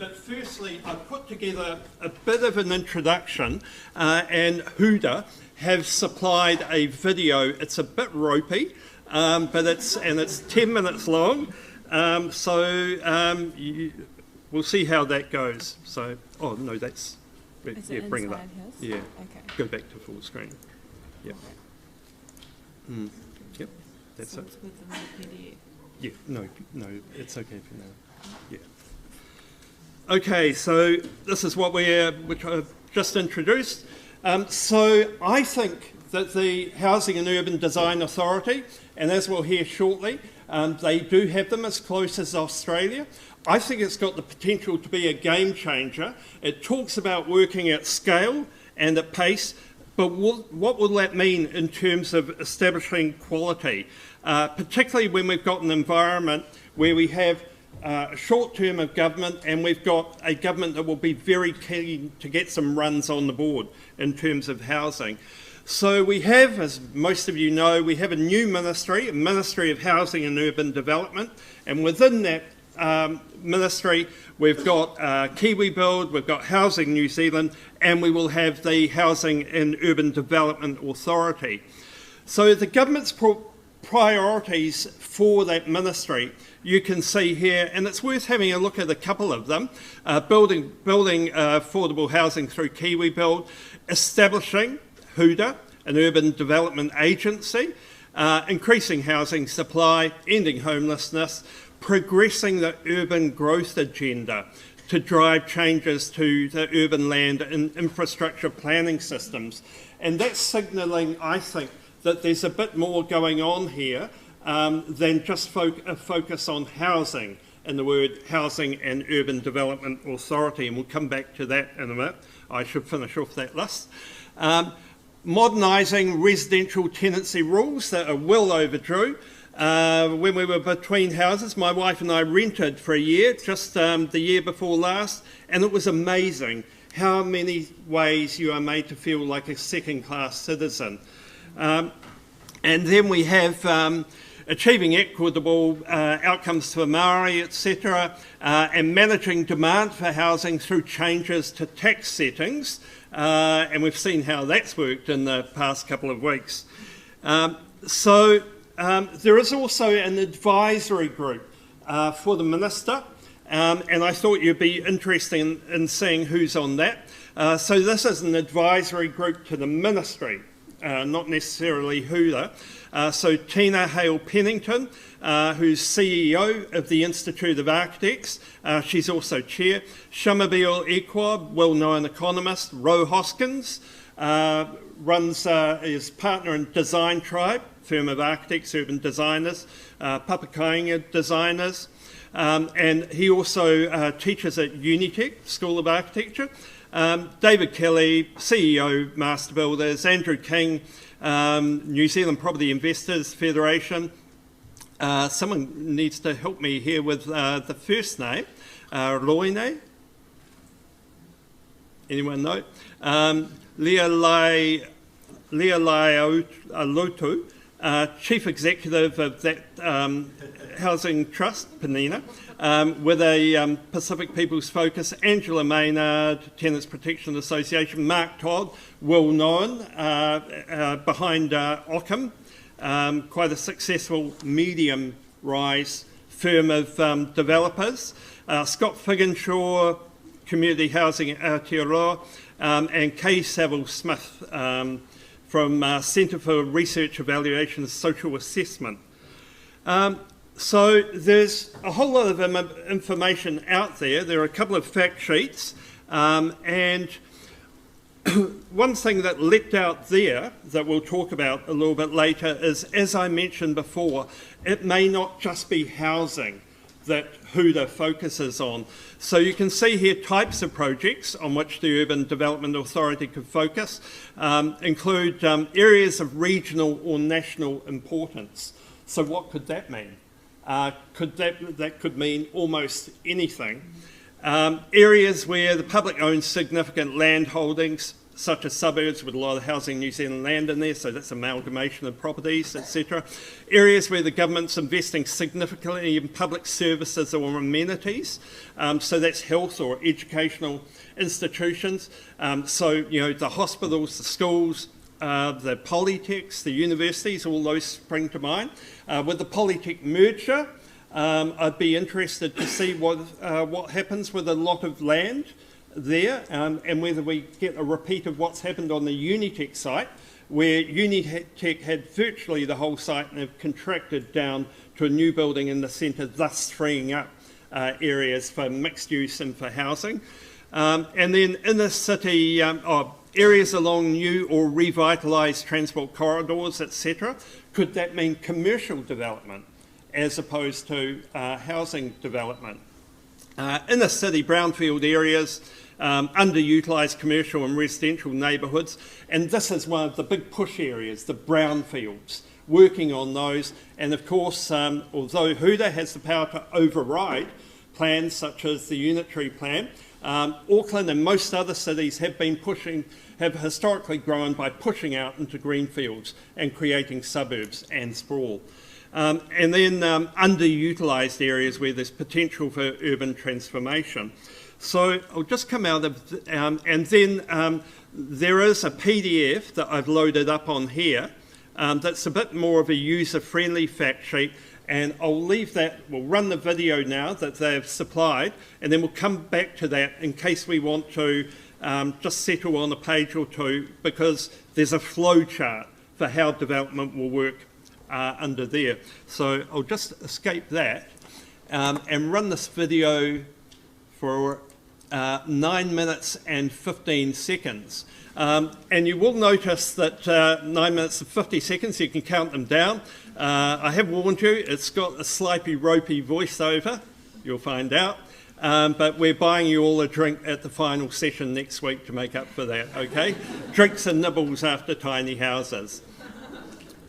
But firstly, I put together a bit of an introduction, and HUDA have supplied a video. It's a bit ropey, but it's 10 minutes long. We'll see how that goes. So, oh no, that's bring it up. His? Yeah, okay. Go back to full screen. Yep. Okay. Yep, that's it. With the PDF. Yeah, no, it's okay for now. Yeah. Okay, so this is which I've just introduced. So I think that the Housing and Urban Design Authority, and as we'll hear shortly, they do have them as close as Australia. I think it's got the potential to be a game changer. It talks about working at scale and at pace, but what will that mean in terms of establishing quality, particularly when we've got an environment where we have a short term of government and we've got a government that will be very keen to get some runs on the board in terms of housing. So we have, as most of you know, we have a new ministry, a Ministry of Housing and Urban Development, and within that ministry we've got KiwiBuild, we've got Housing New Zealand, and we will have the Housing and Urban Development Authority. So the government's priorities for that ministry you can see here, and it's worth having a look at a couple of them. Building affordable housing through KiwiBuild, establishing HUDA, an urban development agency, increasing housing supply, ending homelessness, progressing the urban growth agenda to drive changes to the urban land and infrastructure planning systems. And that's signalling, I think, that there's a bit more going on here than just a focus on housing in the word Housing and Urban Development Authority, and we'll come back to that in a minute. I should finish off that list. Modernising residential tenancy rules that are well overdue. When we were between houses, my wife and I rented for a year, just the year before last, and it was amazing how many ways you are made to feel like a second-class citizen. And then we have achieving equitable outcomes for Māori, etc., and managing demand for housing through changes to tax settings, and we've seen how that's worked in the past couple of weeks. There is also an advisory group for the Minister, and I thought you'd be interested in seeing who's on that. So this is an advisory group to the Ministry, not necessarily HUDA. So Tina Hale-Pennington, who's CEO of the Institute of Architects, she's also chair. Shamabeel Equa, well-known economist. Ro Hoskins is partner in Design Tribe, firm of architects, urban designers, Papakainga designers, and he also teaches at Unitec, School of Architecture. David Kelly, CEO, Master Builders. Andrew King, New Zealand Property Investors Federation. Someone needs to help me here with the first name. Roine? Anyone know? Leolai Alotu, Chief Executive of that Housing Trust, Penina, with a Pacific People's focus. Angela Maynard, Tenants Protection Association. Mark Todd, well known, behind Ockham, quite a successful medium rise firm of developers. Scott Figgenshaw, Community Housing at Aotearoa, and Kay Saville-Smith from Centre for Research Evaluation and Social Assessment. So there's a whole lot of information out there. There are a couple of fact sheets, and one thing that leapt out there that we'll talk about a little bit later is, as I mentioned before, it may not just be housing that HUDA focuses on. So you can see here types of projects on which the Urban Development Authority could focus include areas of regional or national importance. So what could that mean? That could mean almost anything. Areas where the public owns significant land holdings, such as suburbs with a lot of Housing New Zealand land in there, so that's amalgamation of properties, etc. Areas where the government's investing significantly in public services or amenities, so that's health or educational institutions. So, the hospitals, the schools, the polytechs, the universities, all those spring to mind. With the polytech merger, I'd be interested to see what happens with a lot of land there, and whether we get a repeat of what's happened on the Unitech site, where Unitech had virtually the whole site and have contracted down to a new building in the centre, thus freeing up areas for mixed use and for housing. And then in the city, areas along new or revitalised transport corridors, etc. Could that mean commercial development as opposed to housing development? In the city, brownfield areas, underutilised commercial and residential neighbourhoods, and this is one of the big push areas, the brownfields, working on those. And of course, although HUDA has the power to override plans such as the unitary plan, Auckland and most other cities have historically grown by pushing out into greenfields and creating suburbs and sprawl. And then underutilised areas where there's potential for urban transformation. So I'll just come out of, and then there is a PDF that I've loaded up on here that's a bit more of a user-friendly fact sheet, and I'll leave that, we'll run the video now that they've supplied, and then we'll come back to that in case we want to just settle on a page or two, because there's a flow chart for how development will work under there. So I'll just escape that and run this video for 9 minutes and 15 seconds. And you will notice that 9 minutes and 50 seconds, you can count them down. I have warned you, it's got a slightly ropey voiceover, you'll find out. But we're buying you all a drink at the final session next week to make up for that, okay? Drinks and nibbles after tiny houses.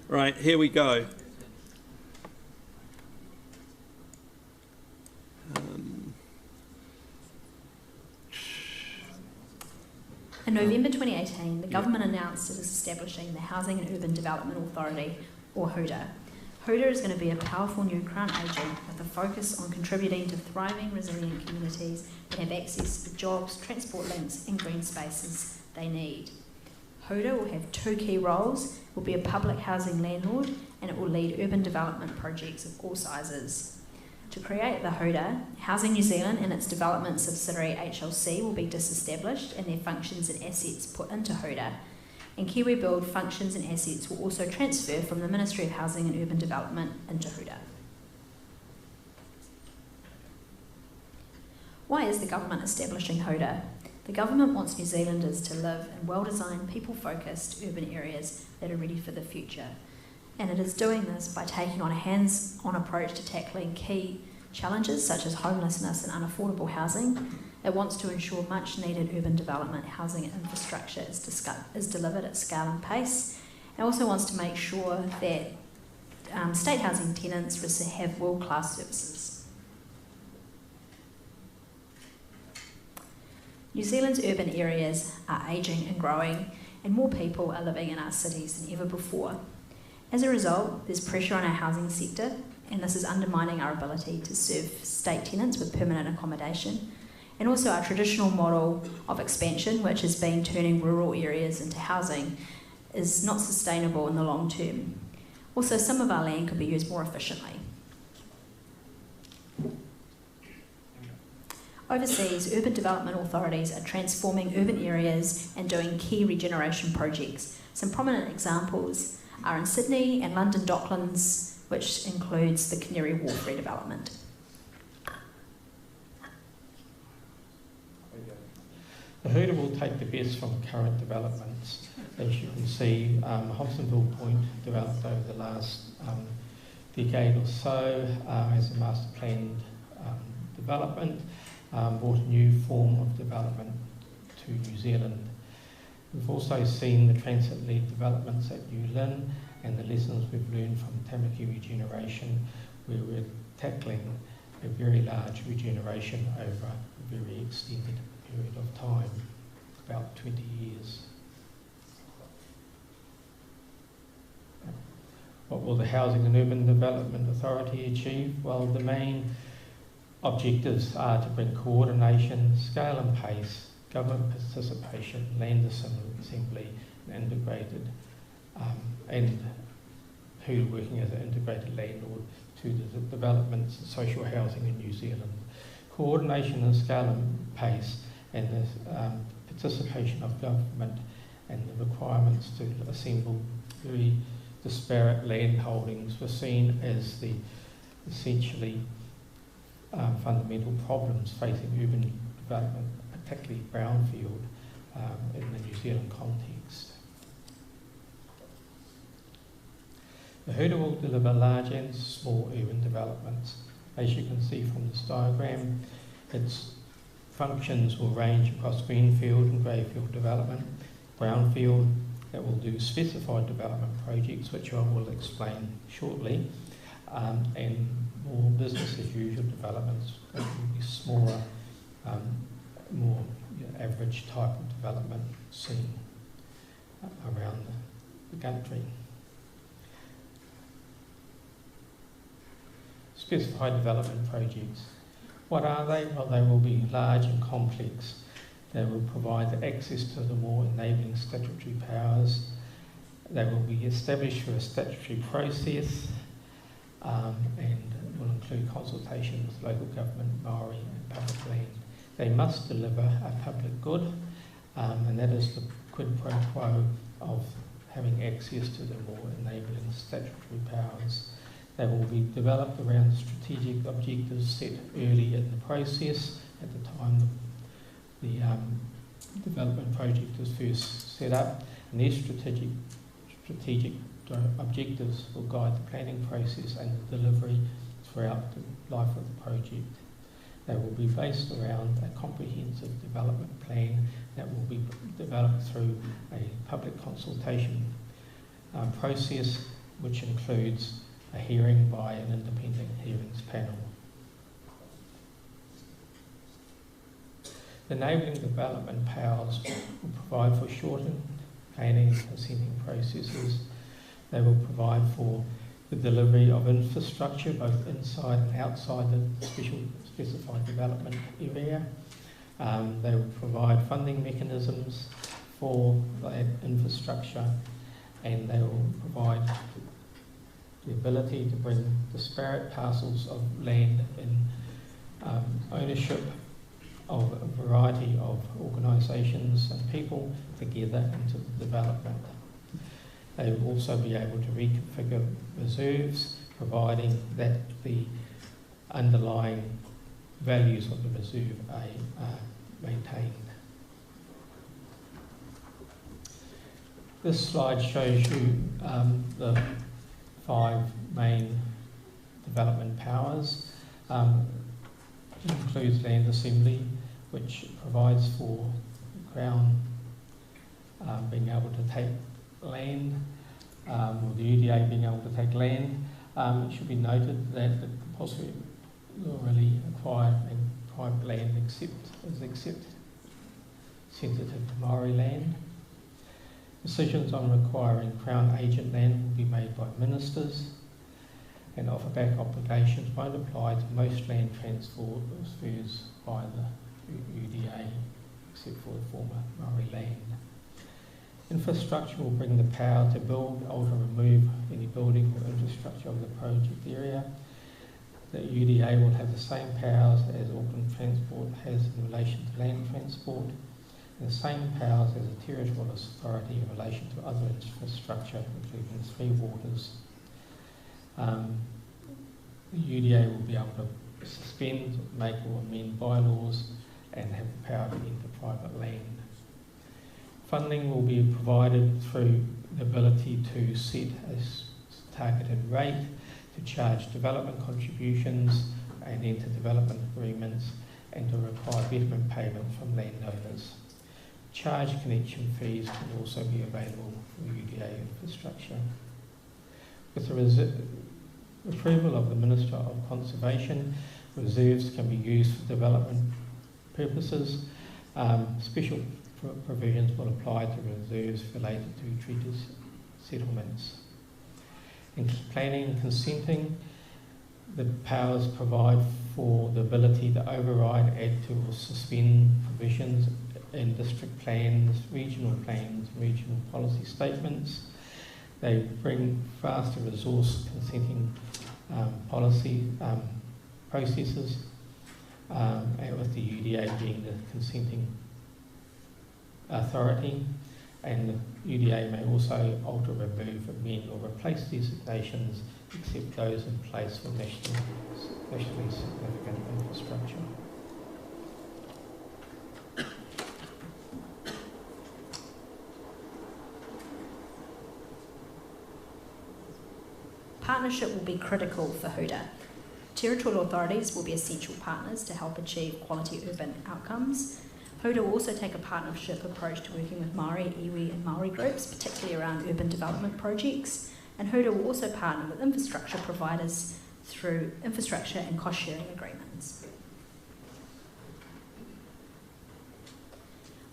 Right, here we go. In November 2018, the government announced it is establishing the Housing and Urban Development Authority, or HUDA. HUDA is going to be a powerful new Crown agent with a focus on contributing to thriving, resilient communities that have access to jobs, transport links and green spaces they need. HUDA will have two key roles. It will be a public housing landlord and it will lead urban development projects of all sizes. To create the HUDA, Housing New Zealand and its development subsidiary HLC will be disestablished and their functions and assets put into HUDA. And KiwiBuild functions and assets will also transfer from the Ministry of Housing and Urban Development into HUDA. Why is the government establishing HUDA? The government wants New Zealanders to live in well-designed, people-focused urban areas that are ready for the future. And it is doing this by taking on a hands-on approach to tackling key challenges such as homelessness and unaffordable housing. It wants to ensure much-needed urban development, housing and infrastructure is delivered at scale and pace. It also wants to make sure that state housing tenants have world-class services. New Zealand's urban areas are ageing and growing, and more people are living in our cities than ever before. As a result, there's pressure on our housing sector, and this is undermining our ability to serve state tenants with permanent accommodation, and also our traditional model of expansion, which has been turning rural areas into housing, is not sustainable in the long term. Also, some of our land could be used more efficiently. Overseas, urban development authorities are transforming urban areas and doing key regeneration projects. Some prominent examples are in Sydney and London Docklands, which includes the Canary Wharf redevelopment. The HUDA will take the best from current developments. As you can see, Hobsonville Point developed over the last decade or so as a master planned development, brought a new form of development to New Zealand. We've also seen the transit-led developments at New Lynn and the lessons we've learned from Tamaki regeneration, where we're tackling a very large regeneration over a very extended period of time, about 20 years. What will the Housing and Urban Development Authority achieve? Well, the main objectives are to bring coordination, scale and pace, government participation, land assembly, and integrated, and HUDA working as an integrated landlord to the developments of social housing in New Zealand. Coordination and scale and pace, and the participation of government and the requirements to assemble very disparate land holdings were seen as the essentially fundamental problems facing urban development, particularly brownfield, in the New Zealand context. The HUDA will deliver large and small urban developments. As you can see from this diagram, its functions will range across greenfield and greyfield development, brownfield that will do specified development projects, which I will explain shortly, and more business as usual developments, that will be smaller, more average type of development seen around the country. Specified development projects. What are they? Well, they will be large and complex. They will provide access to the more enabling statutory powers. They will be established through a statutory process and will include consultation with local government, Maori and public land. They must deliver a public good, and that is the quid pro quo of having access to the more enabling statutory powers. They will be developed around strategic objectives set early in the process at the time the development project is first set up, and these strategic objectives will guide the planning process and the delivery throughout the life of the project. They will be based around a comprehensive development plan that will be developed through a public consultation process, which includes a hearing by an independent hearings panel. The enabling development powers will provide for shortened planning and consenting processes. They will provide for the delivery of infrastructure both inside and outside the specified development area. They will provide funding mechanisms for that infrastructure, and they will provide the ability to bring disparate parcels of land in ownership of a variety of organisations and people together into the development. They will also be able to reconfigure reserves, providing that the underlying values of the reserve are maintained. This slide shows you the 5 main development powers. It includes land assembly, which provides for the Crown being able to take land, or the UDA being able to take land. It should be noted that the compulsory really acquired and private land is sensitive to Maori land. Decisions on requiring Crown agent land will be made by ministers, and offer-back obligations won't apply to most land transfers by the UDA, except for the former Maori land. Infrastructure will bring the power to build, alter, remove any building or infrastructure of the project area. The UDA will have the same powers as Auckland Transport has in relation to land transport, and the same powers as a territorial authority in relation to other infrastructure, including 3 waters. The UDA will be able to suspend, make or amend bylaws and have the power to enter private land. Funding will be provided through the ability to set a targeted rate, to charge development contributions and enter development agreements, and to require betterment payment from landowners. Charge connection fees can also be available for UDA infrastructure. With the approval of the Minister of Conservation, reserves can be used for development purposes. Special provisions will apply to reserves related to treaty settlements. In planning and consenting, the powers provide for the ability to override, add to or suspend provisions in district plans, regional policy statements. They bring faster resource consenting policy processes, and with the UDA being the consenting authority. And the UDA may also alter, remove, amend or replace designations except those in place for nationally significant infrastructure. Partnership will be critical for HUDA. Territorial authorities will be essential partners to help achieve quality urban outcomes. HUDA will also take a partnership approach to working with Māori, iwi and Māori groups, particularly around urban development projects. And HUDA will also partner with infrastructure providers through infrastructure and cost-sharing agreements.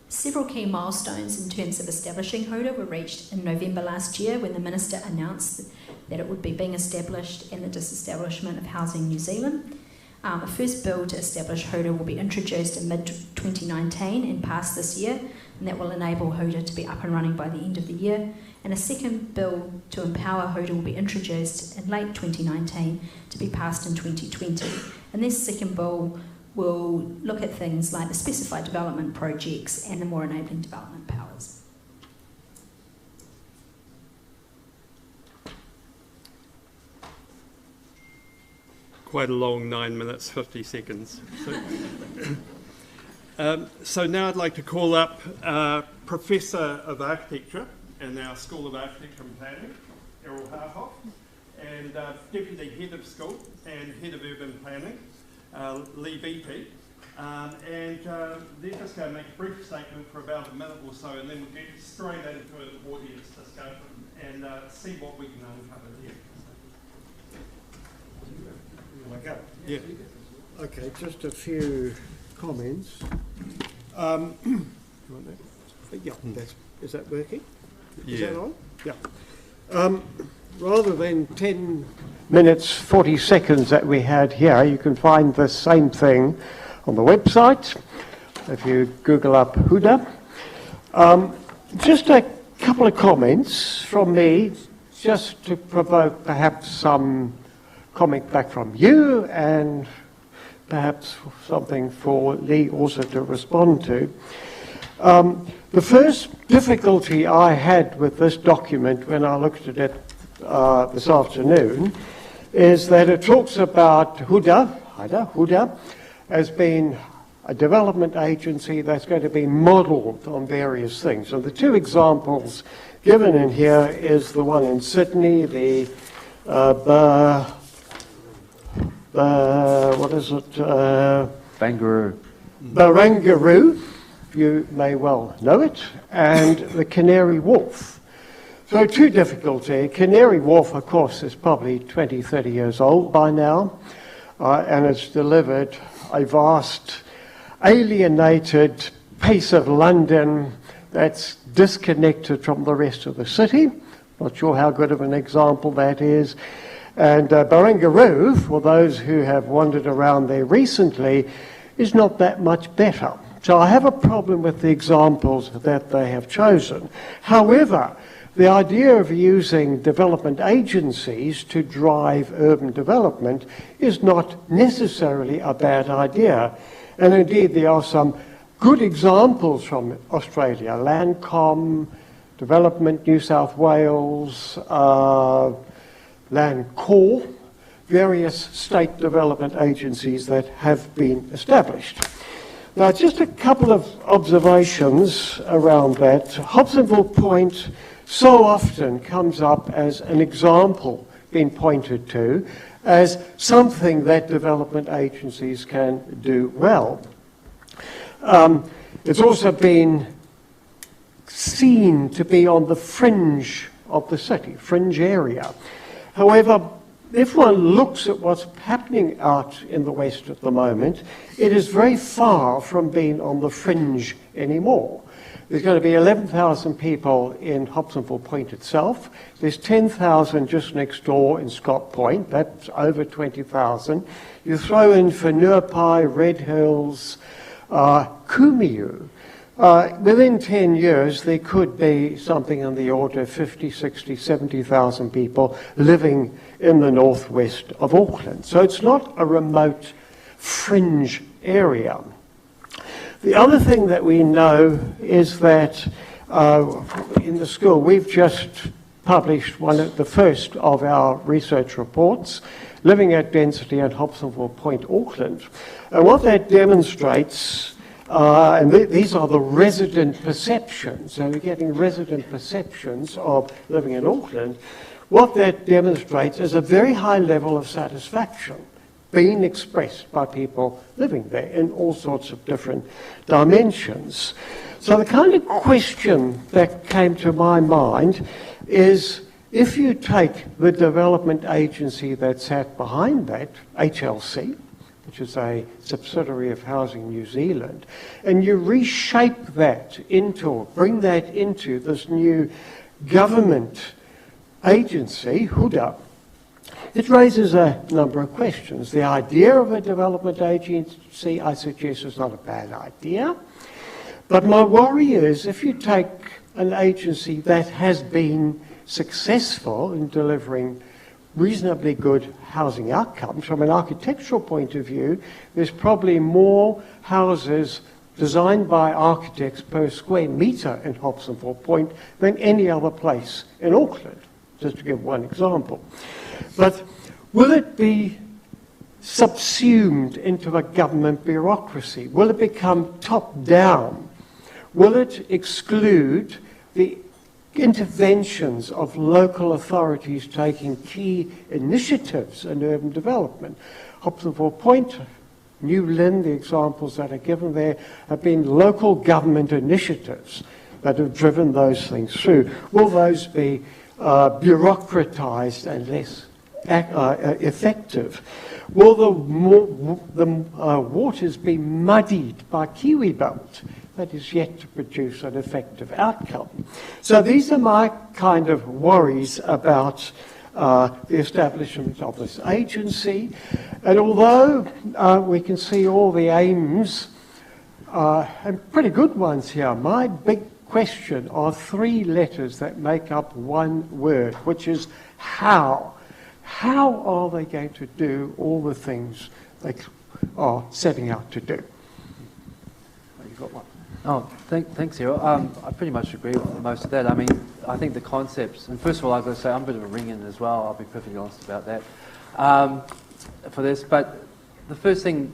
Several key milestones in terms of establishing HUDA were reached in November last year when the Minister announced that it would be being established and the disestablishment of Housing New Zealand. A first bill to establish HUDA will be introduced in mid-2019 and passed this year, and that will enable HUDA to be up and running by the end of the year. And a second bill to empower HUDA will be introduced in late 2019 to be passed in 2020. And this second bill will look at things like the specified development projects and the more enabling development powers. Quite a long 9 minutes, 50 seconds. So now I'd like to call up Professor of Architecture in our School of Architecture and Planning, Errol Harhoff, and Deputy Head of School and Head of Urban Planning, Lee Beattie. And they're just going to make a brief statement for about a minute or so, and then we'll get straight into an audience discussion and see what we can uncover there. Go. Yeah. Okay, just a few comments. Yeah, is that working? Yeah. Is that on? Yeah. Rather than 10 minutes, 40 seconds that we had here, you can find the same thing on the website if you Google up HUDA. Just a couple of comments from me, just to provoke perhaps some comment back from you and perhaps something for Lee also to respond to. The first difficulty I had with this document when I looked at it this afternoon is that it talks about HUDA as being a development agency that's going to be modelled on various things. And the two examples given in here is the one in Sydney, the Barangaroo, you may well know it, and the Canary Wharf. So two difficulty. Canary Wharf, of course, is probably 20, 30 years old by now, and it's delivered a vast, alienated piece of London that's disconnected from the rest of the city. Not sure how good of an example that is. And Barangaroo, for those who have wandered around there recently, is not that much better. So I have a problem with the examples that they have chosen. However, the idea of using development agencies to drive urban development is not necessarily a bad idea. And indeed, there are some good examples from Australia. Landcom, Development New South Wales, Landcorp, various state development agencies that have been established. Now, just a couple of observations around that. Hobsonville Point so often comes up as an example being pointed to as something that development agencies can do well. It's also been seen to be on the fringe of the city, fringe area. However, if one looks at what's happening out in the West at the moment, it is very far from being on the fringe anymore. There's going to be 11,000 people in Hobsonville Point itself. There's 10,000 just next door in Scott Point. That's over 20,000. You throw in Whenuapai, Red Hills, Kumiu. Within 10 years, there could be something in the order of 50, 60, 70,000 people living in the northwest of Auckland. So it's not a remote fringe area. The other thing that we know is that in the school, we've just published the first of our research reports, Living at Density at Hobsonville Point, Auckland. And what that demonstrates, and these are the resident perceptions, so we're getting resident perceptions of living in Auckland. What that demonstrates is a very high level of satisfaction being expressed by people living there in all sorts of different dimensions. So the kind of question that came to my mind is, if you take the development agency that sat behind that, HLC, which is a subsidiary of Housing New Zealand, and you reshape that into, bring that into this new government agency, HUDA, it raises a number of questions. The idea of a development agency, I suggest, is not a bad idea. But my worry is, if you take an agency that has been successful in delivering reasonably good housing outcomes, from an architectural point of view, there's probably more houses designed by architects per square metre in Hobsonville Point than any other place in Auckland, just to give one example. But will it be subsumed into a government bureaucracy? Will it become top-down? Will it exclude the interventions of local authorities taking key initiatives in urban development? Hobsonville Point, New Lynn, the examples that are given there have been local government initiatives that have driven those things through. Will those be bureaucratised and less effective? Will the waters be muddied by Kiwi Belt? That is yet to produce an effective outcome. So these are my kind of worries about the establishment of this agency. And although we can see all the aims, and pretty good ones here, my big question are three letters that make up one word, which is how. How are they going to do all the things they are setting out to do? You've got one. Oh, thanks, Errol. I pretty much agree with most of that. I mean, I think the concepts, and first of all, I've got to say I'm a bit of a ring-in as well. I'll be perfectly honest about that for this. But the first thing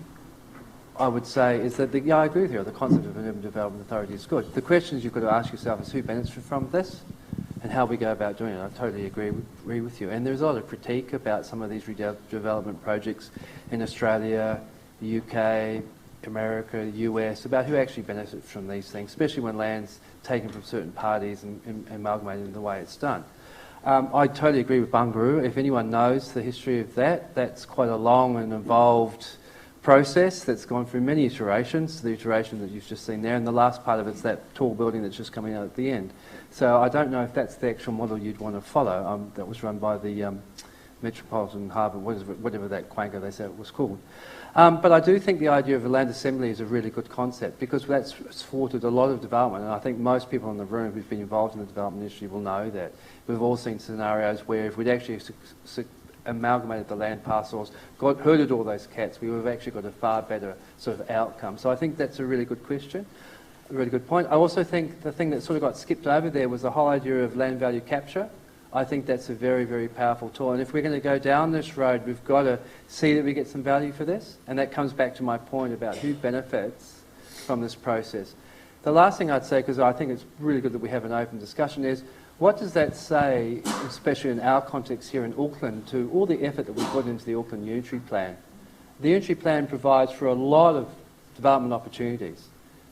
I would say is that, yeah, I agree with you. The concept of an urban development authority is good. The questions you've got to ask yourself is who benefits from this and how we go about doing it. I totally agree with you. And there's a lot of critique about some of these redevelopment projects in Australia, the UK, America, the US, about who actually benefits from these things, especially when land's taken from certain parties and amalgamated in the way it's done. I totally agree with Bungaroo. If anyone knows the history of that, that's quite a long and involved process that's gone through many iterations, the iteration that you've just seen there, and the last part of it's that tall building that's just coming out at the end. So I don't know if that's the actual model you'd want to follow. That was run by the Metropolitan Harbour, whatever that quanker they said it was called. But I do think the idea of a land assembly is a really good concept because that's thwarted a lot of development, and I think most people in the room who've been involved in the development industry will know that. We've all seen scenarios where if we'd actually amalgamated the land parcels, herded all those cats, we would have actually got a far better sort of outcome. So I think that's a really good question, a really good point. I also think the thing that sort of got skipped over there was the whole idea of land value capture. I think that's a very, very powerful tool. And if we're going to go down this road, we've got to see that we get some value for this. And that comes back to my point about who benefits from this process. The last thing I'd say, because I think it's really good that we have an open discussion, is what does that say, especially in our context here in Auckland, to all the effort that we put into the Auckland Unitary Plan? The Unitary Plan provides for a lot of development opportunities.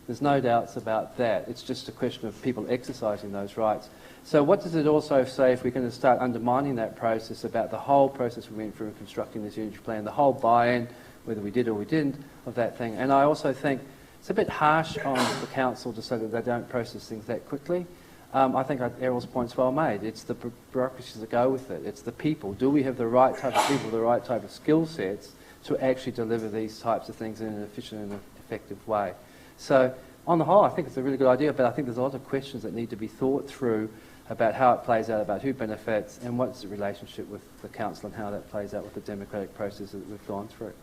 There's no doubts about that. It's just a question of people exercising those rights. So what does it also say if we're going to start undermining that process, about the whole process we went through in constructing this unitary plan, the whole buy-in, whether we did or we didn't, of that thing? And I also think it's a bit harsh on the council to say that they don't process things that quickly. I think Errol's point's well made. It's the bureaucracies that go with it. It's the people. Do we have the right type of people, the right type of skill sets to actually deliver these types of things in an efficient and effective way? So on the whole, I think it's a really good idea, but I think there's a lot of questions that need to be thought through about how it plays out, about who benefits, and what's the relationship with the council and how that plays out with the democratic process that we've gone through.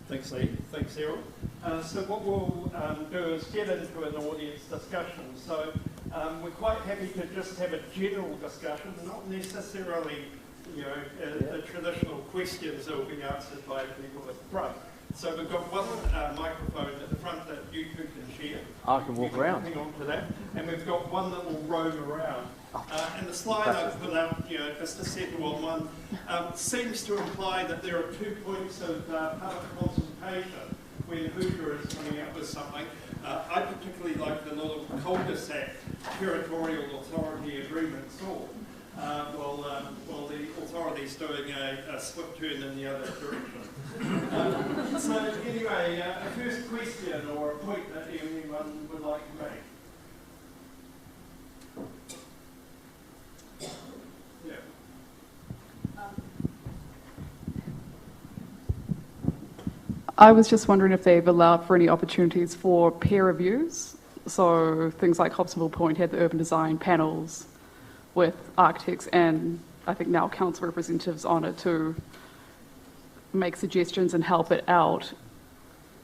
Thanks, Lee. Thanks, Errol. So what we'll do is get into an audience discussion. So we're quite happy to just have a general discussion, not necessarily, the traditional questions that will be answered by people at the front. So we've got one microphone at the front that you two can share. I can walk around. Hang on to that. And we've got one that will roam around. And the slide I've put up, just to settle on one, seems to imply that there are 2 points of public consultation when HUDA is coming up with something. I particularly like the little cul-de-sac territorial authority agreement sort. While the authority's doing a slip turn in the other direction. So anyway, a first question or a point that anyone would like to make? Yeah. I was just wondering if they've allowed for any opportunities for peer reviews. So things like Hobsonville Point had the urban design panels with architects and I think now council representatives on it to make suggestions and help it out.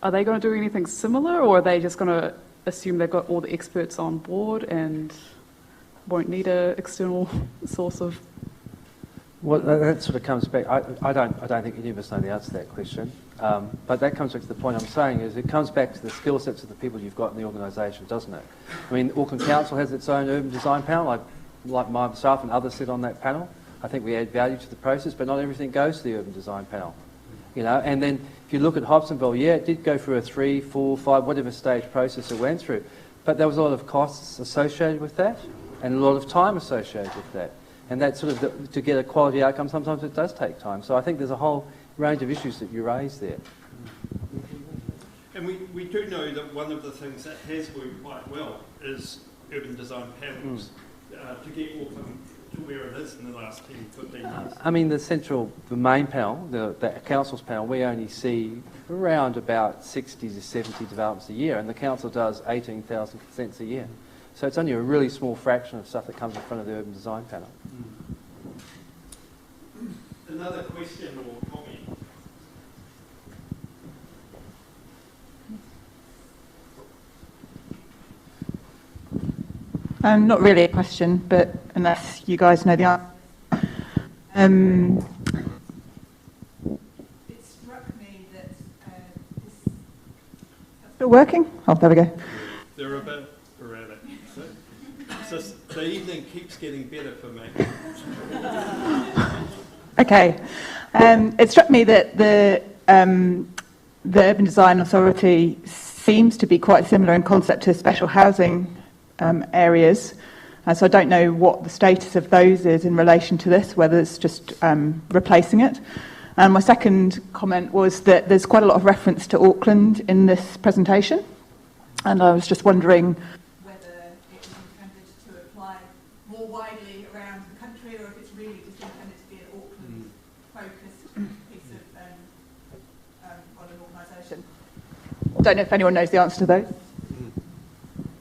Are they going to do anything similar, or are they just going to assume they've got all the experts on board and won't need an external source of? Well, that sort of comes back. I don't think any of us know the answer to that question. But that comes back to the point I'm saying is it comes back to the skill sets of the people you've got in the organisation, doesn't it? I mean, Auckland Council has its own urban design panel. Like myself and others sit on that panel. I think we add value to the process, but not everything goes to the urban design panel. And then if you look at Hobsonville, yeah, it did go through a 3, 4, 5, whatever stage process it went through. But there was a lot of costs associated with that and a lot of time associated with that. And that sort of, to get a quality outcome, sometimes it does take time. So I think there's a whole range of issues that you raise there. And we do know that one of the things that has worked quite well is urban design panels to get Auckland to where it is in the last 10, 15 years. I mean, the main panel, the council's panel, we only see around about 60 to 70 developments a year, and the council does 18,000 consents a year. So it's only a really small fraction of stuff that comes in front of the urban design panel. Another question or comment? Not really a question, but unless you guys know the answer. It struck me that this... Still working? Oh, there we go. They're a bit erratic. So the evening keeps getting better for me. Okay. It struck me that the Urban Design Authority seems to be quite similar in concept to special housing areas. So I don't know what the status of those is in relation to this, whether it's just replacing it. And my second comment was that there's quite a lot of reference to Auckland in this presentation. And I was just wondering whether it is intended to apply more widely around the country, or if it's really just intended to be an Auckland-focused piece of on an organisation. I don't know if anyone knows the answer to those.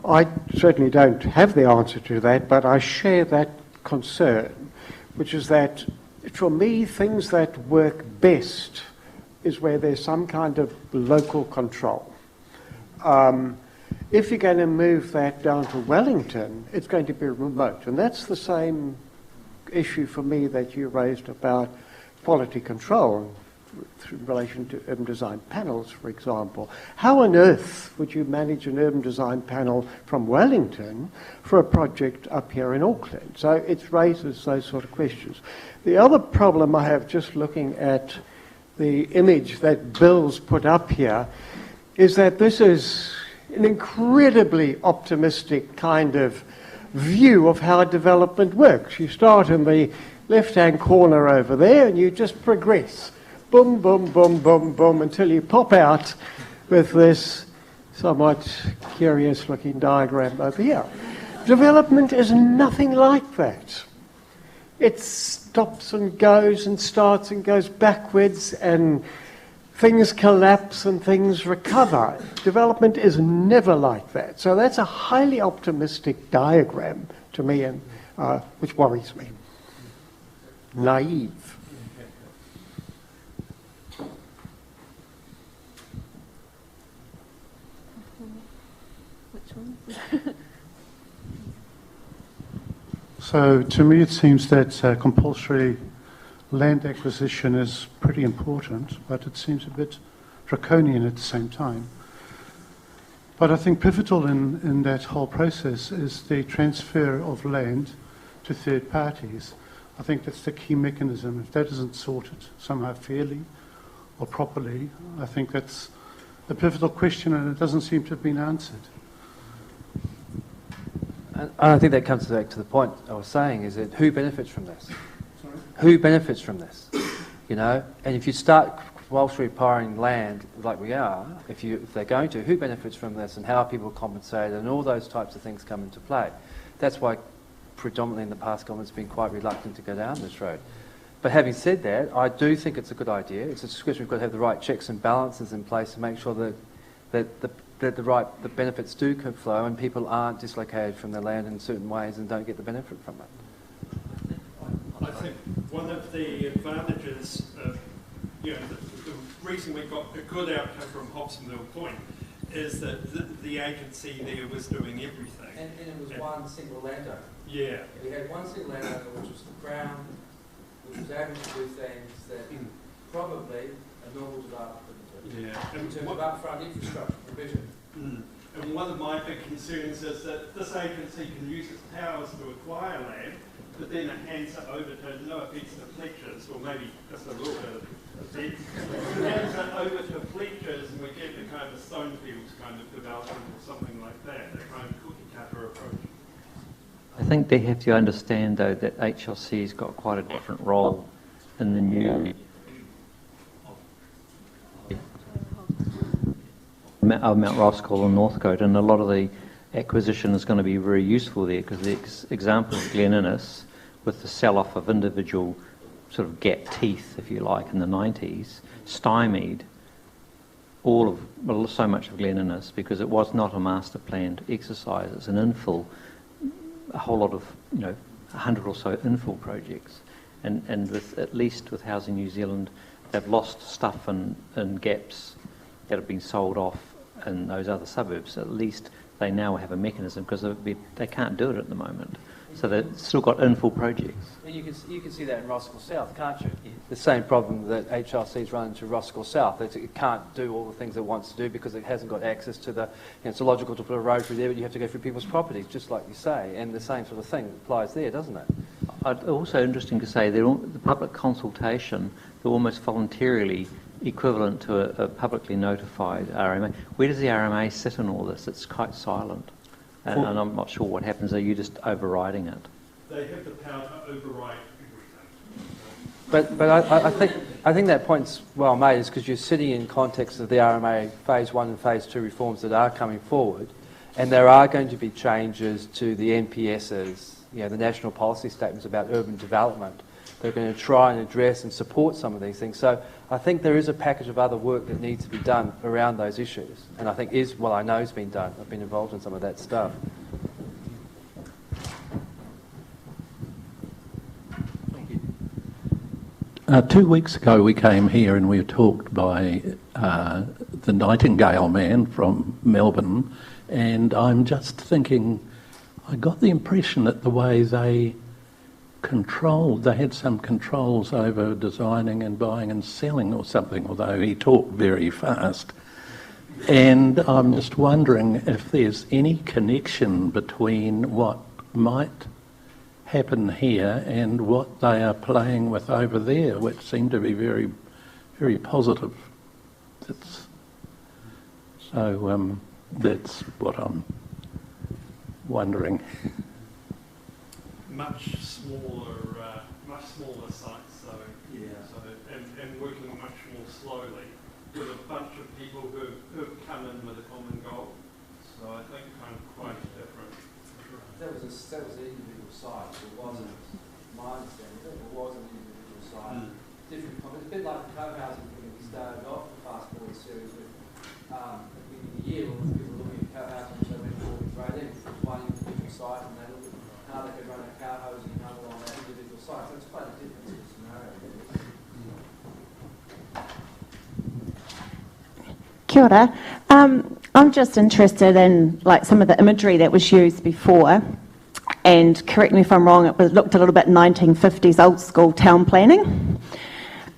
I certainly don't have the answer to that, but I share that concern, which is that, for me, things that work best is where there's some kind of local control. If you're going to move that down to Wellington, it's going to be remote. And that's the same issue for me that you raised about quality control in relation to urban design panels, for example. How on earth would you manage an urban design panel from Wellington for a project up here in Auckland? So it raises those sort of questions. The other problem I have, just looking at the image that Bill's put up here, is that this is an incredibly optimistic kind of view of how development works. You start in the left-hand corner over there and you just progress. Boom, boom, boom, boom, boom, until you pop out with this somewhat curious-looking diagram over here. Development is nothing like that. It stops and goes and starts and goes backwards, and things collapse and things recover. Development is never like that. So that's a highly optimistic diagram to me, and which worries me. Naive. So to me it seems that compulsory land acquisition is pretty important, but it seems a bit draconian at the same time. But I think pivotal in that whole process is the transfer of land to third parties. I think that's the key mechanism. If that isn't sorted somehow fairly or properly, I think that's the pivotal question, and it doesn't seem to have been answered. And I think that comes back to the point I was saying, is that who benefits from this? Sorry? Who benefits from this? You know, and if you start whilst requiring land like we are, if they're going to, who benefits from this and how are people compensated, and all those types of things come into play. That's why predominantly in the past government's been quite reluctant to go down this road. But having said that, I do think it's a good idea. It's a discussion. We've got to have the right checks and balances in place to make sure that the benefits do flow and people aren't dislocated from their land in certain ways and don't get the benefit from it. I think one of the advantages of, the reason we got a good outcome from Hobsonville Point is that the agency there was doing everything. And it was one single landowner. Yeah. We had one single landowner, which was the Crown, which was able to do things that probably a normal developer couldn't do. Yeah. In terms of upfront infrastructure provision. And one of my big concerns is that this agency can use its powers to acquire land, but then it hands it over to, no offence to Fletchers, or maybe just a little bit of offence, hands it over to Fletchers and we get the kind of Stonefields kind of development or something like that, the kind of cookie cutter approach. I think they have to understand, though, that HLC's got quite a different role in the new of Mount Roskill and Northcote, and a lot of the acquisition is going to be very useful there, because the example of Glen Innes with the sell-off of individual sort of gap teeth, if you like, in the 90s, stymied so much of Glen Innes because it was not a master planned exercise. It's an infill, a whole lot of, 100 or so infill projects. And with, at least with Housing New Zealand, they've lost stuff in gaps that have been sold off in those other suburbs. At least they now have a mechanism, because they can't do it at the moment. So they've still got infill projects. And you can see that in Roskill South, can't you? Yeah. The same problem that HRC's run into Roskill South. It can't do all the things it wants to do because it hasn't got access to the... it's illogical to put a road through there, but you have to go through people's properties, just like you say. And the same sort of thing applies there, doesn't it? Also interesting to say, the public consultation, they're almost voluntarily equivalent to a publicly notified RMA. Where does the RMA sit in all this? It's quite silent. And I'm not sure what happens. Are you just overriding it? They have the power to override everything. But I think that point's well made, is because you're sitting in context of the RMA Phase 1 and Phase 2 reforms that are coming forward, and there are going to be changes to the NPSs, the National Policy Statements about urban development. They're going to try and address and support some of these things. So I think there is a package of other work that needs to be done around those issues. And I think I know has been done. I've been involved in some of that stuff. Thank you. 2 weeks ago we came here and we were talked by the Nightingale man from Melbourne, and I'm just thinking, I got the impression that the way they had some controls over designing and buying and selling or something, although he talked very fast. And I'm just wondering if there's any connection between what might happen here and what they are playing with over there, which seem to be very, very positive. That's what I'm wondering. Much smaller sites, so and working much more slowly with a bunch of people who've come in with a common goal. So I think kind of quite different. That was an individual site. It wasn't my understanding. It was an individual site. Different. It's a bit like the co-housing thing we started off the Fast Forward series with. At the beginning of the year, when people were looking at co-housing, so went forward with grading, which was one individual site, and they looked at how they could run a co-housing number on that individual site. So it's quite a different sort of scenario. Kia ora. I'm just interested in like some of the imagery that was used before, and correct me if I'm wrong, it looked a little bit 1950s old school town planning.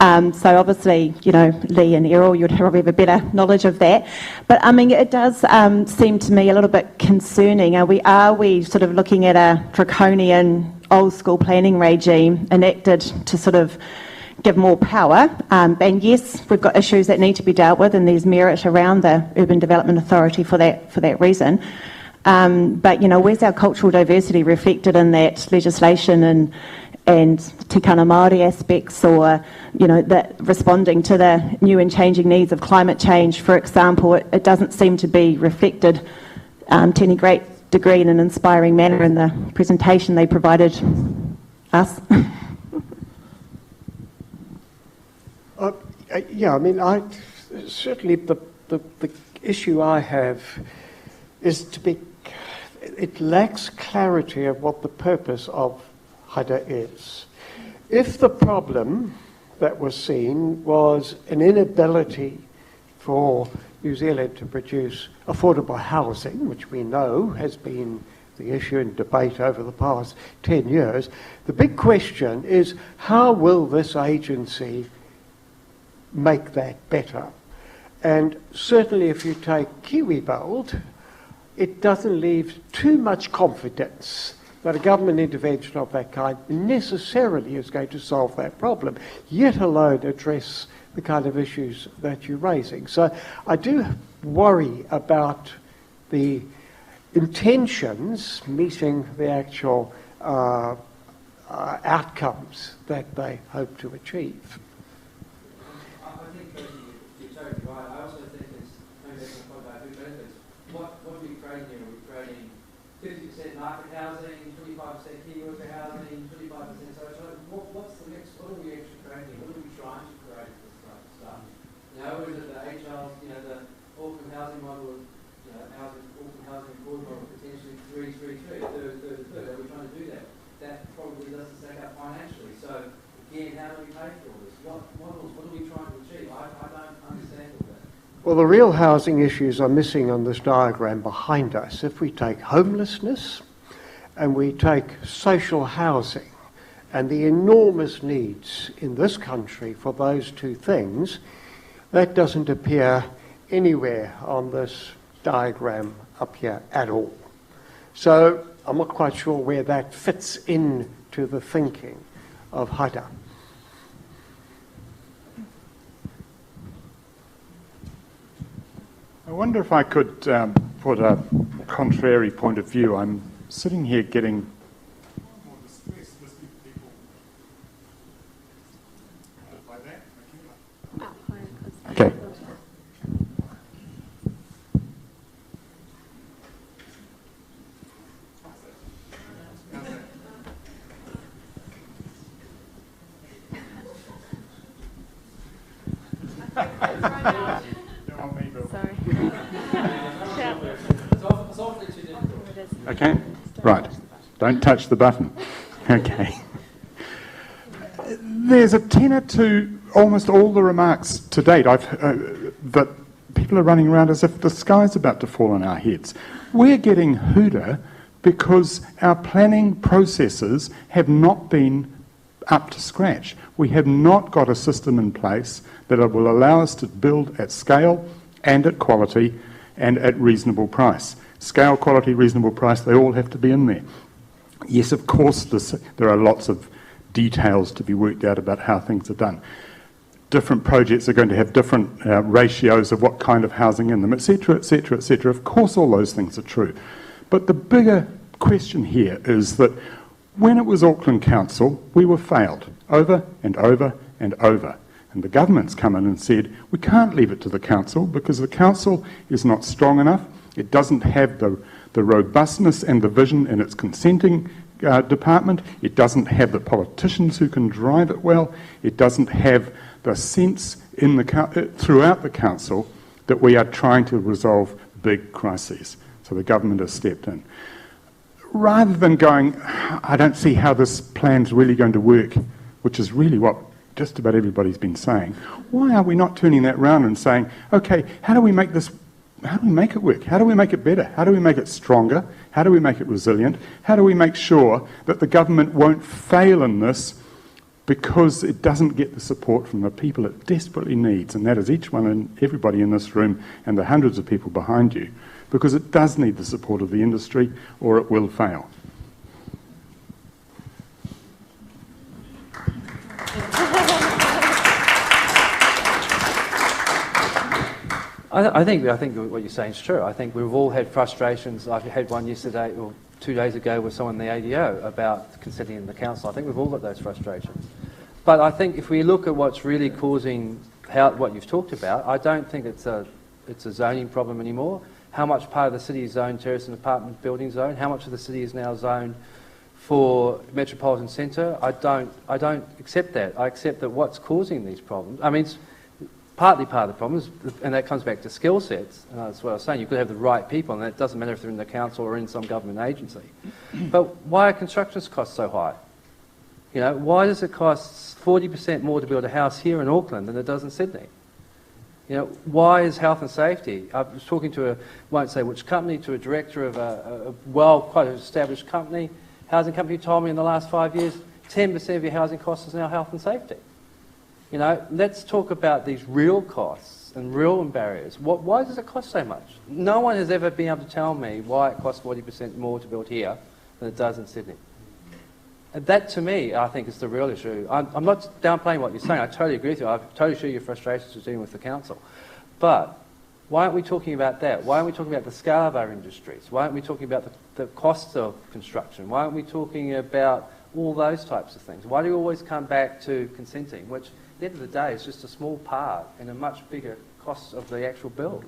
So obviously, you know, Lee and Errol, you'd probably have a better knowledge of that. But I mean, it does seem to me a little bit concerning. Are we sort of looking at a draconian old school planning regime enacted to sort of give more power? And yes, we've got issues that need to be dealt with, and there's merit around the Urban Development Authority for that reason. But you know, where's our cultural diversity reflected in that legislation and tikana Māori aspects, or you know, that responding to the new and changing needs of climate change, for example? It doesn't seem to be reflected to any great degree in an inspiring manner in the presentation they provided us. Yeah, I mean, certainly the issue I have is it lacks clarity of what the purpose of HUDA is. If the problem that was seen was an inability for New Zealand to produce affordable housing, which we know has been the issue and debate over the past 10 years, the big question is, how will this agency make that better? And certainly if you take KiwiBuild, it doesn't leave too much confidence that a government intervention of that kind necessarily is going to solve that problem, yet alone address the kind of issues that you're raising. So I do worry about the intentions meeting the actual outcomes that they hope to achieve. I think you're totally right. I also think it's maybe that's a point about who benefits. What are we creating here? Are we creating 50% market housing, 25% key worker housing, 25% social? What's the next? What are we actually creating? What are we trying to create this type of stuff? You know, is it the HL, you know, the Auckland housing model, you know, Auckland housing board model, potentially 3-3-3, third. Are we trying to do that? That probably doesn't stack up financially. So again, how do we pay for all this? What models? What are we trying to achieve? I don't understand all that. Well, the real housing issues are missing on this diagram behind us. If we take homelessness and we take social housing and the enormous needs in this country for those two things, that doesn't appear anywhere on this diagram up here at all. So I'm not quite sure where that fits into the thinking of HUDA. I wonder if I could put a contrary point of view. I'm sitting here getting more distressed listening to people like that. Okay. Okay, right. Don't touch the button. Okay. There's a tenor to almost all the remarks to date that people are running around as if the sky's about to fall on our heads. We're getting HUDA because our planning processes have not been up to scratch. We have not got a system in place that will allow us to build at scale and at quality and at reasonable price. Scale, quality, reasonable price, they all have to be in there. Yes, of course, there are lots of details to be worked out about how things are done. different projects are going to have different ratios of what kind of housing in them, etc., etc., etc. Of course, all those things are true. But the bigger question here is that when it was Auckland Council, we were failed over and over and over. And the government's come in and said, we can't leave it to the council because the council is not strong enough. It doesn't have the robustness and the vision in its consenting department. It doesn't have the politicians who can drive it well. It doesn't have the sense in throughout the council that we are trying to resolve big crises. So the government has stepped in. Rather than going, I don't see how this plan's really going to work, which is really what just about everybody's been saying, why are we not turning that round and saying, okay, how do we make this, how do we make it work? How do we make it better? How do we make it stronger? How do we make it resilient? How do we make sure that the government won't fail in this because it doesn't get the support from the people it desperately needs, and that is each one and everybody in this room and the hundreds of people behind you, because it does need the support of the industry or it will fail. I think what you're saying is true. I think we've all had frustrations. I had one yesterday or 2 days ago with someone in the ADO about consenting in the council. I think we've all got those frustrations. But I think if we look at what's really causing what you've talked about, I don't think it's a zoning problem anymore. How much part of the city is zoned terrace and apartment building zone? How much of the city is now zoned for metropolitan centre? I don't accept that. I accept that what's causing these problems, I mean, it's partly part of the problem, and that comes back to skill sets. And that's what I was saying. You've got to have the right people, and it doesn't matter if they're in the council or in some government agency. But why are construction costs so high? You know, why does it cost 40% more to build a house here in Auckland than it does in Sydney? You know, why is health and safety? I was talking to won't say which company, to a director of a quite established company, housing company, who told me in the last 5 years, 10% of your housing costs is now health and safety. You know, let's talk about these real costs and real barriers. Why does it cost so much? No one has ever been able to tell me why it costs 40% more to build here than it does in Sydney. And that, to me, I think is the real issue. I'm not downplaying what you're saying. I totally agree with you. I totally share your frustrations with dealing with the council. But why aren't we talking about that? Why aren't we talking about the scale of our industries? Why aren't we talking about the costs of construction? Why aren't we talking about all those types of things? Why do you always come back to consenting, which at the end of the day is just a small part in a much bigger cost of the actual build?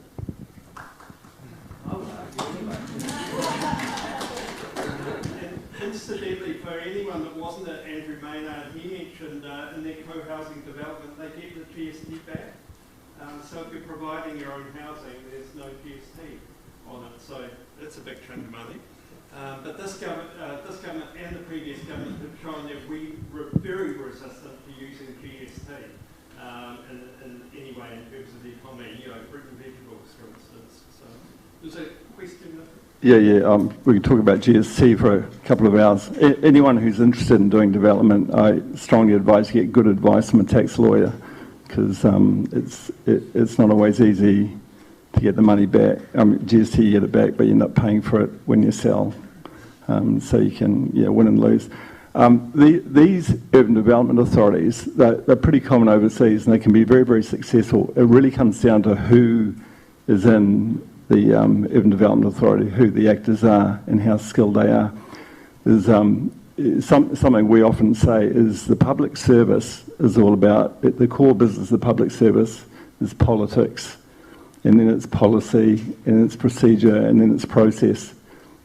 Incidentally, for anyone that wasn't at Andrew Maynard, he mentioned in their co-housing development they get the GST back. So if you're providing your own housing, there's no GST on it. So it's a big chunk of money. But this government and the previous government have shown that we were very resistant to using GST in any way in terms of the economy, you know, fruit and vegetables, for instance. So there's a question. Yeah. We can talk about GST for a couple of hours. Anyone who's interested in doing development, I strongly advise you get good advice from a tax lawyer, because it's not always easy to get the money back. GST, you get it back, but you end up paying for it when you sell. So you can win and lose. These urban development authorities, they're pretty common overseas, and they can be very, very successful. It really comes down to who is in the Urban Development Authority, who the actors are and how skilled they are. There's something we often say is the public service is all about, the core business of the public service is politics, and then it's policy, and it's procedure, and then it's process.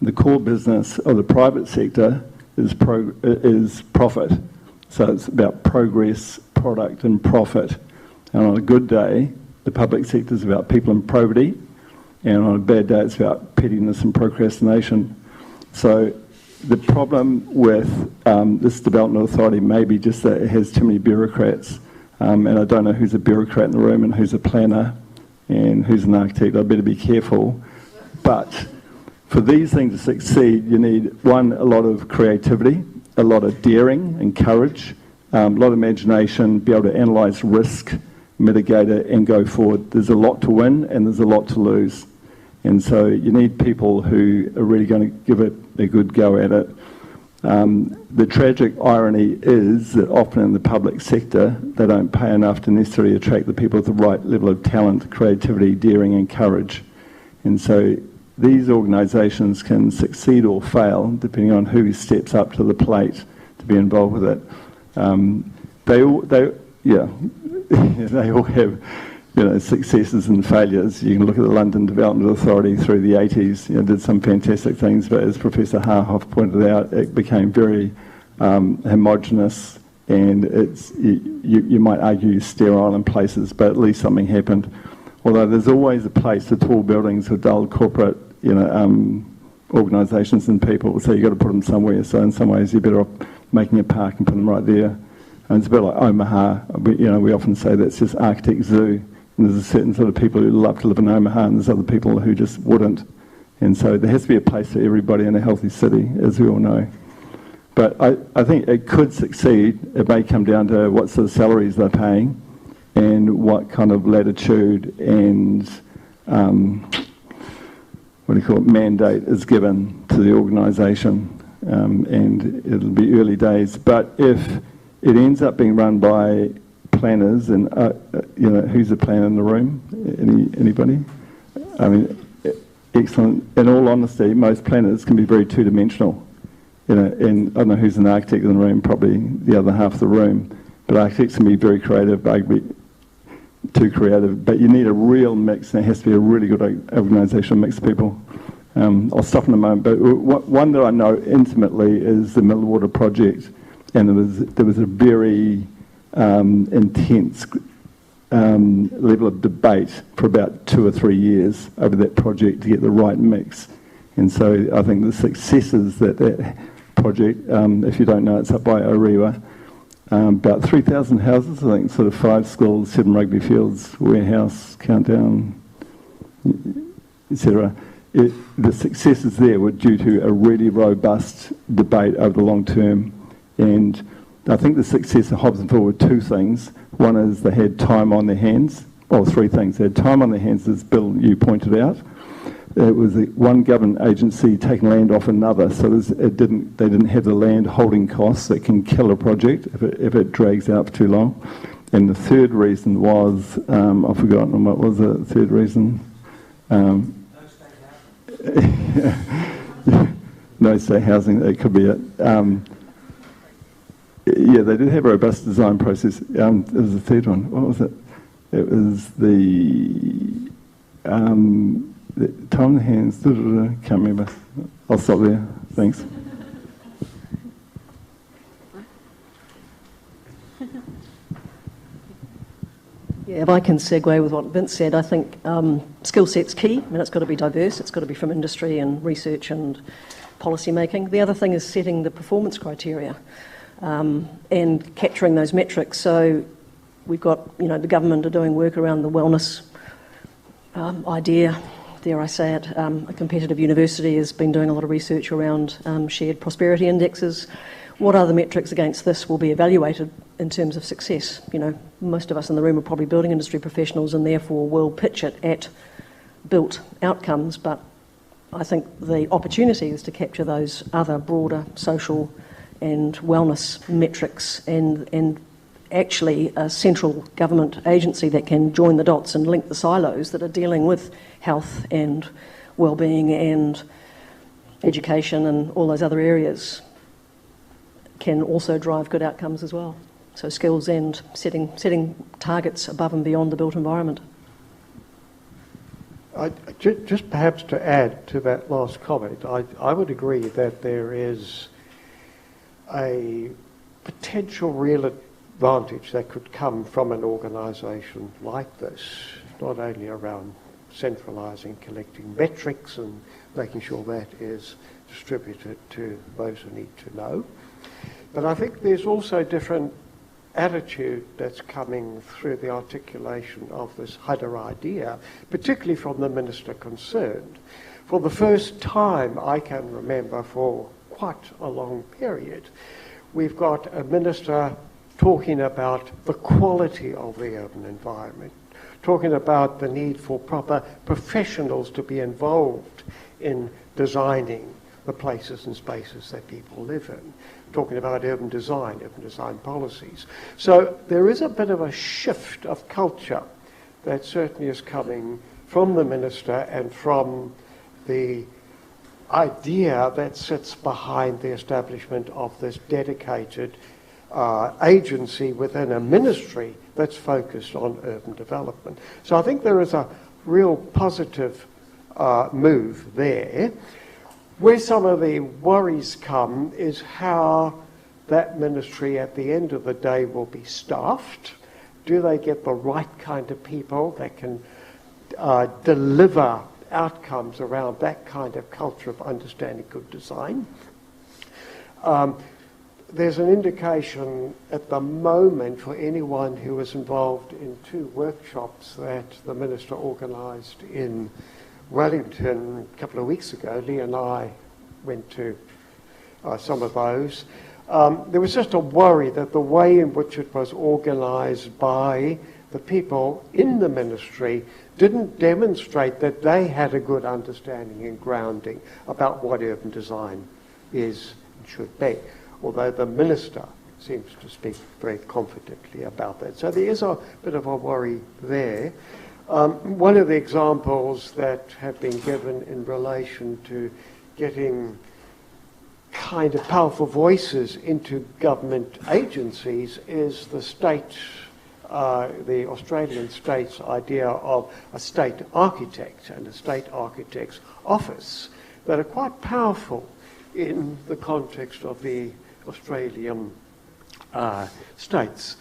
The core business of the private sector is profit. So it's about progress, product, and profit. And on a good day, the public sector is about people and probity, and on a bad day, it's about pettiness and procrastination. So the problem with this development authority may be just that it has too many bureaucrats, and I don't know who's a bureaucrat in the room and who's a planner and who's an architect. I'd better be careful. But for these things to succeed, you need, one, a lot of creativity, a lot of daring and courage, a lot of imagination, be able to analyse risk, mitigate it, and go forward. There's a lot to win and there's a lot to lose. And so you need people who are really going to give it a good go at it. The tragic irony is that often in the public sector, they don't pay enough to necessarily attract the people with the right level of talent, creativity, daring and courage. And so these organisations can succeed or fail depending on who steps up to the plate to be involved with it. They all have successes and failures. You can look at the London Development Authority through the 80s, did some fantastic things, but as Professor Harhoff pointed out, it became very homogenous, and you might argue sterile in places, but at least something happened. Although there's always a place for tall buildings or dull corporate organisations and people, so you've got to put them somewhere. So in some ways you're better off making a park and putting them right there. And it's a bit like Omaha. We often say that's just architect zoo. And there's a certain sort of people who love to live in Omaha, and there's other people who just wouldn't. And so there has to be a place for everybody in a healthy city, as we all know. But I think it could succeed. It may come down to what sort of salaries they're paying and what kind of latitude and mandate is given to the organisation. And it'll be early days. But if it ends up being run by planners, and who's a planner in the room? Anybody? I mean, excellent. In all honesty, most planners can be very two-dimensional. And I don't know who's an architect in the room, probably the other half of the room. But architects can be very creative, arguably too creative. But you need a real mix, and it has to be a really good organisational mix of people. I'll stop in a moment, but one that I know intimately is the Millwater project, and there was a very intense level of debate for about 2 or 3 years over that project to get the right mix. And so I think the successes that project, if you don't know, it's up by Orewa, about 3,000 houses, I think, sort of 5 schools, 7 rugby fields, warehouse, countdown, etc. The successes there were due to a really robust debate over the long term. And I think the success of Hobsonville were 2 things. One is they had time on their hands. Well, 3 things. They had time on their hands, as Bill, you pointed out. It was one government agency taking land off another, so they didn't have the land holding costs that can kill a project if it drags out for too long. And the third reason was, I've forgotten what was the third reason. No state housing, it could be it. Yeah, they did have a robust design process. There was the third one. What was it? It was the time in the hands. Can't remember. I'll stop there. Thanks. Yeah, if I can segue with what Vince said, I think skill set's key. I mean, it's got to be diverse. It's got to be from industry and research and policy making. The other thing is setting the performance criteria and capturing those metrics. So we've got, the government are doing work around the wellness idea, dare I say it. A competitive university has been doing a lot of research around shared prosperity indexes. What other metrics against this will be evaluated in terms of success? Most of us in the room are probably building industry professionals and therefore will pitch it at built outcomes, but I think the opportunity is to capture those other broader social and wellness metrics and actually a central government agency that can join the dots and link the silos that are dealing with health and well-being and education and all those other areas can also drive good outcomes as well. So skills and setting targets above and beyond the built environment. Just perhaps to add to that last comment, I would agree that there is a potential real advantage that could come from an organisation like this, not only around centralising, collecting metrics and making sure that is distributed to those who need to know, but I think there's also a different attitude that's coming through the articulation of this HUDA idea, particularly from the minister concerned. For the first time I can remember for quite a long period, we've got a minister talking about the quality of the urban environment, talking about the need for proper professionals to be involved in designing the places and spaces that people live in. Talking about urban design policies. So there is a bit of a shift of culture that certainly is coming from the Minister and from the idea that sits behind the establishment of this dedicated agency within a ministry that's focused on urban development. So I think there is a real positive move there. Where some of the worries come is how that ministry at the end of the day will be staffed. Do they get the right kind of people that can deliver outcomes around that kind of culture of understanding good design? There's an indication at the moment for anyone who was involved in 2 workshops that the Minister organised in Wellington a couple of weeks ago. Lee and I went to some of those. There was just a worry that the way in which it was organised by the people in the ministry didn't demonstrate that they had a good understanding and grounding about what urban design is and should be, although the Minister seems to speak very confidently about that. So there is a bit of a worry there. One of the examples that have been given in relation to getting kind of powerful voices into government agencies is the state, the Australian state's idea of a state architect and a state architect's office that are quite powerful in the context of the Australian states.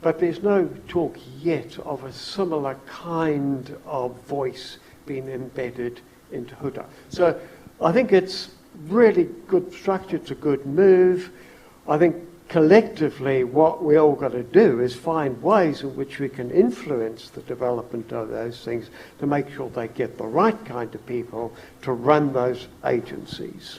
But there's no talk yet of a similar kind of voice being embedded into HUDA. So I think it's really good structure, it's a good move. I think collectively what we all got to do is find ways in which we can influence the development of those things to make sure they get the right kind of people to run those agencies.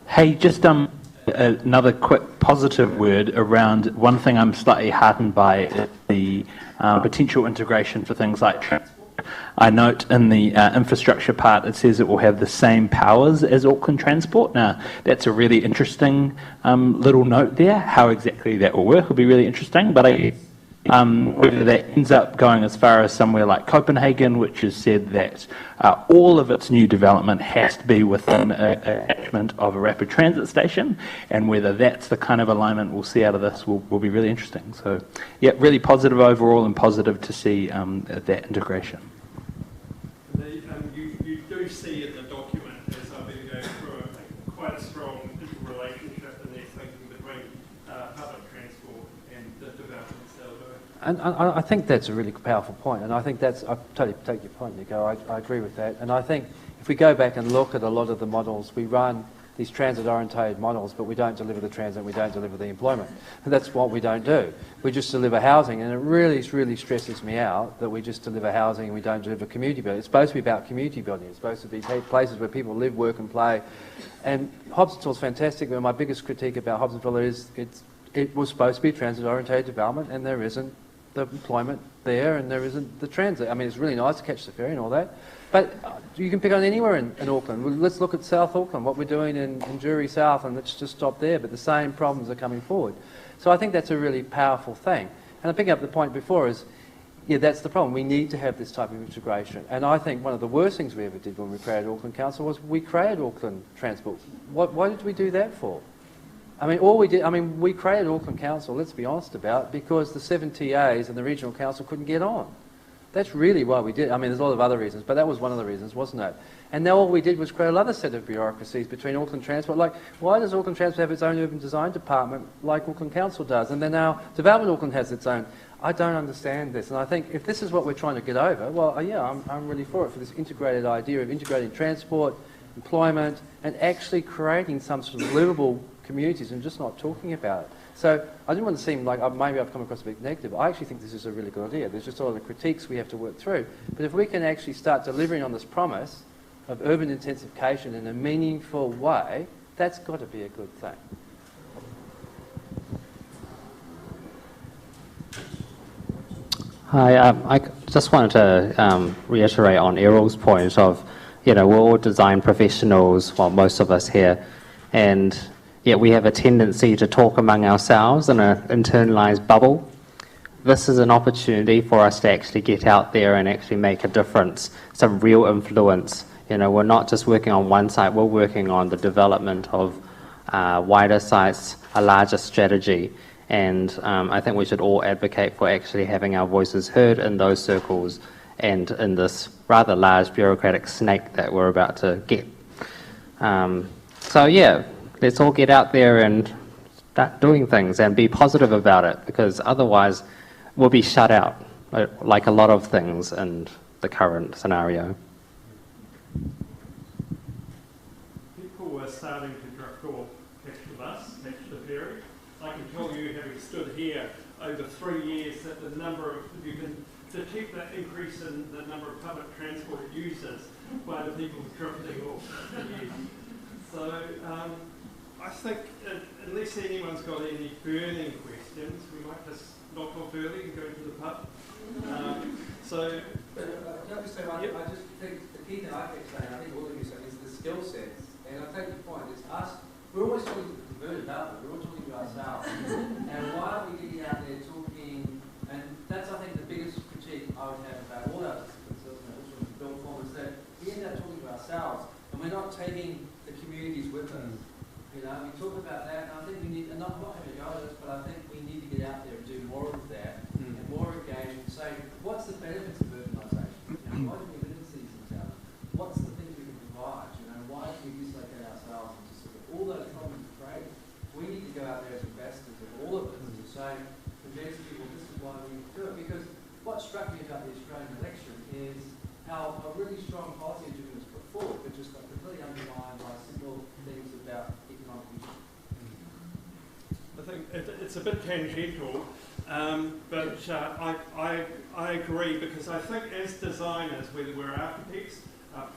Hey, just another quick positive word around one thing I'm slightly heartened by is the potential integration for things like transport. I note in the infrastructure part it says it will have the same powers as Auckland Transport. Now, that's a really interesting little note there. How exactly that will work will be really interesting, but whether that ends up going as far as somewhere like Copenhagen, which has said that all of its new development has to be within a catchment of a rapid transit station, and whether that's the kind of alignment we'll see out of this will be really interesting. So, yeah, really positive overall and positive to see that integration. You do see in the document, as I've been going through it, quite a strong interrelationship in there thinking between public transport and the developments they'll do. And I think that's a really powerful point, and I think that's, I totally take your point, Nico, I agree with that. And I think if we go back and look at a lot of the models, we run these transit-orientated models, but we don't deliver the transit, we don't deliver the employment. And that's what we don't do. We just deliver housing, and it really stresses me out that we just deliver housing and we don't deliver community building. It's supposed to be about community building. It's supposed to be places where people live, work and play. And Hobsonville's fantastic, but my biggest critique about Hobsonville is it was supposed to be a transit-orientated development, and there isn't the employment there, and there isn't the transit. I mean, it's really nice to catch the ferry and all that, but you can pick on anywhere in Auckland. Well, let's look at South Auckland, what we're doing in Jury South, and let's just stop there, but the same problems are coming forward. So I think that's a really powerful thing. And I'm picking up the point before is, yeah, that's the problem. We need to have this type of integration. And I think one of the worst things we ever did when we created Auckland Council was we created Auckland Transport. Why did we do that for? I mean, all we did, I mean, we created Auckland Council, let's be honest about it, because the 7 TAs and the regional council couldn't get on. That's really why we did. I mean, there's a lot of other reasons, but that was one of the reasons, wasn't it? And now all we did was create another set of bureaucracies between Auckland Transport. Like, why does Auckland Transport have its own urban design department like Auckland Council does? And then now Development Auckland has its own. I don't understand this. And I think if this is what we're trying to get over, well, yeah, I'm really for it, for this integrated idea of integrating transport, employment, and actually creating some sort of livable communities and just not talking about it. So I didn't want to seem like maybe I've come across a bit negative. I actually think this is a really good idea. There's just all the critiques we have to work through. But if we can actually start delivering on this promise of urban intensification in a meaningful way, That's got to be a good thing. Hi, I just wanted to reiterate on Errol's point of, we're all design professionals, well, most of us here, and yet we have a tendency to talk among ourselves in an internalized bubble. This is an opportunity for us to actually get out there and actually make a difference, some real influence. We're not just working on one site, we're working on the development of wider sites, a larger strategy. And I think we should all advocate for actually having our voices heard in those circles and in this rather large bureaucratic snake that we're about to get. So yeah, let's all get out there and start doing things and be positive about it, because otherwise we'll be shut out, like a lot of things in the current scenario. People are starting to drift off, catch the bus, catch the ferry. I can tell you, having stood here over 3 years, that the number of, you can detect that increase in the number of public transport users by the people drifting off. So I think unless anyone's got any burning questions, we might just knock off early and go to the pub. I just think the key thing I keep saying, I think all of you saying, is the skill sets. And I take your point, it's us. We're always talking to the converted, aren't we? We're all talking to ourselves. And why are we getting out there talking? And that's, I think, the biggest critique I would have about all our disciplines, which was built for, is that we end up talking to ourselves, and we're not taking the communities with us. We talk about that, and I think we need, and I'm not having a go at this, but I think we need to get out there and do more of that, and more engage and say, what's the benefits of urbanisation? Why do we live in cities and towns? What's the things we can provide? Why do we dislocate ourselves into sort of all those problems of trade? We need to go out there as ambassadors of all of it and to say, convince people this is why we do it. Because what struck me about the Australian election is how a really strong policy agenda was put forward, but just got completely undermined by simple things about economic issues. I think it's a bit tangential, but I agree, because I think as designers, whether we're architects,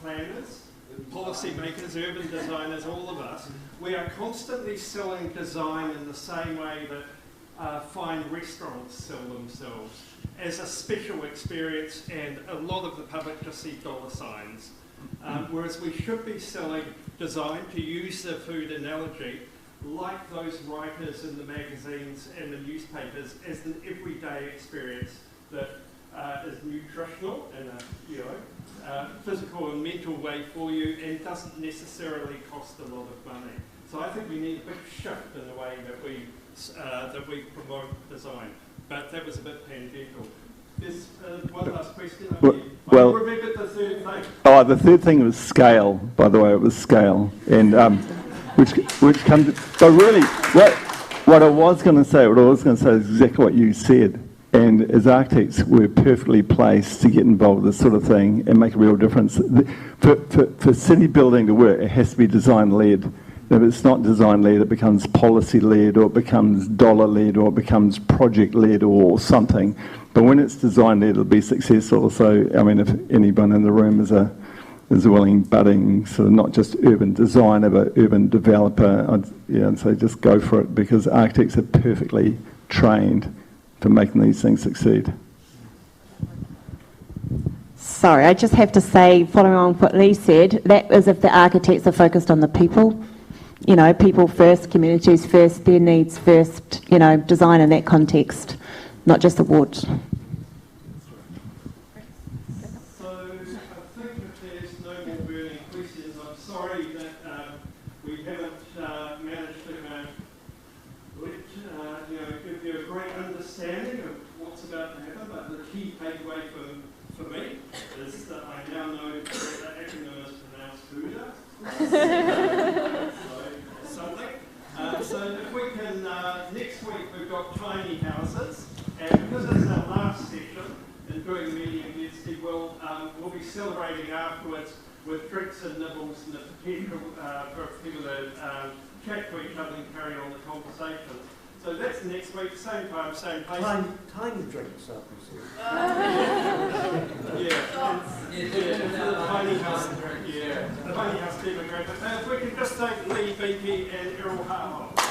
planners, policy makers, urban designers, all of us, we are constantly selling design in the same way that fine restaurants sell themselves, as a special experience, and a lot of the public just see dollar signs. Whereas we should be selling design, to use the food analogy, like those writers in the magazines and the newspapers, as an everyday experience that is nutritional in a physical and mental way for you, and doesn't necessarily cost a lot of money. So I think we need a big shift in the way that we promote design. But that was a bit tangential. There's one last question. I remembered the third thing. Oh, the third thing was scale. By the way, it was scale, and which comes. But really, what I was going to say is exactly what you said. And as architects, we're perfectly placed to get involved with this sort of thing and make a real difference. For city building to work, it has to be design-led. If it's not design-led, it becomes policy-led, or it becomes dollar-led, or it becomes project-led, or something. But when it's design-led, it'll be successful. So, I mean, if anyone in the room is a willing, budding, sort of not just urban designer, but urban developer, I'd say just go for it, because architects are perfectly trained for making these things succeed. Sorry, I just have to say, following on what Lee said, that is if the architects are focused on the people. People first, communities first, their needs first, design in that context, not just awards. So I think if there's no more burning questions, I'm sorry that we haven't managed to give you a great understanding of what's about to happen, but the key takeaway for me is that I now know that the acronym is pronounced HUDA. So if we can, next week we've got tiny houses, and because it's our last session in doing media university, we'll be celebrating afterwards with drinks and nibbles and the potential for people to chat to each other and carry on the conversation. So that's next week, same time, same place. Tiny drinks, I presume. Yeah, tiny house. Yeah. Funny how Stephen Griffith. If we can just thank Lee Beakey and Errol Harlow.